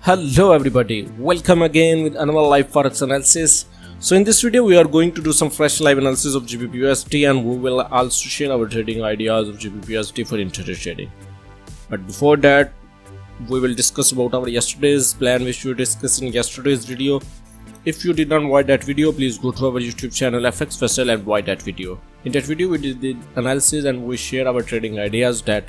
Hello everybody, welcome again with another live forex analysis. So in this video we are going to do some fresh live analysis of GBPUSD and we will also share our trading ideas of GBPUSD for intraday trading. But before that, we will discuss about our yesterday's plan which we discussed in yesterday's video. If you did not watch that video, please go to our YouTube channel FxFaisal and watch that video. In that video we did the analysis and we share our trading ideas that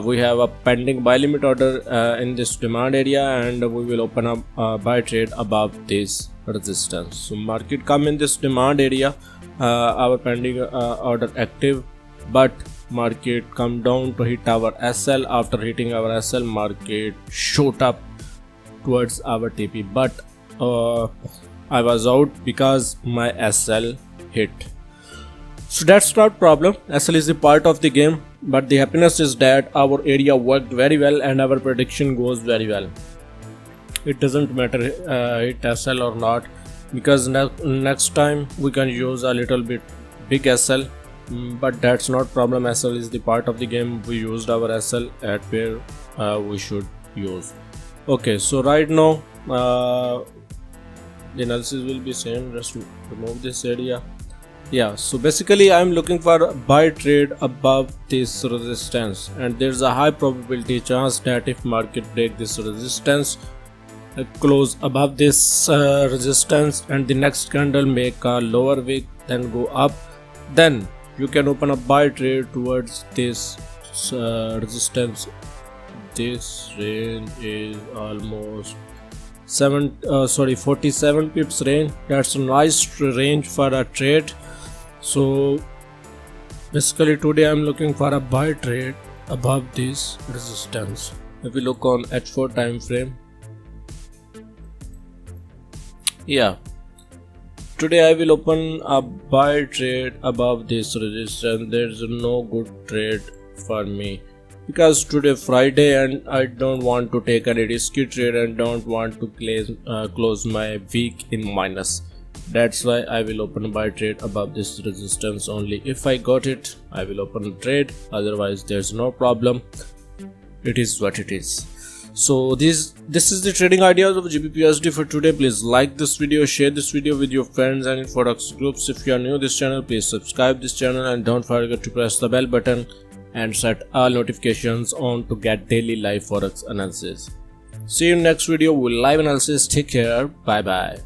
we have a pending buy limit order in this demand area and we will open up a buy trade above this resistance. So market come in this demand area, our pending order active, but market come down to hit our SL. After hitting our SL, market shot up towards our TP, but I was out because my SL hit. So that's not problem. SL is a part of the game, but the happiness is that our area worked very well and our prediction goes very well. It doesn't matter hit SL or not, because next time we can use a little bit big SL, but that's not problem. SL is the part of the game. We used our SL at where we should use. Okay, so right now the analysis will be same. Just remove this area. Yeah, so basically I'm looking for a buy trade above this resistance, and there's a high probability chance that if market break this resistance, close above this resistance, and the next candle make a lower wick then go up, then you can open a buy trade towards this resistance. This range is almost 47 pips range. That's a nice range for a trade. So basically today I'm looking for a buy trade above this resistance. If we look on H4 time frame, yeah, today I will open a buy trade above this resistance. There's no good trade for me because today Friday and I don't want to take any risky trade and don't want to close my week in minus. That's why I will open a buy trade above this resistance only. If I got it, I will open a trade, otherwise there's no problem. It is what it is. So this is the trading ideas of GBPUSD for today. Please like this video, share this video with your friends and in Forex groups. If you are new to this channel, please subscribe this channel and don't forget to press the bell button and set all notifications on to get daily live Forex analysis. See you in next video with live analysis. Take care. Bye bye.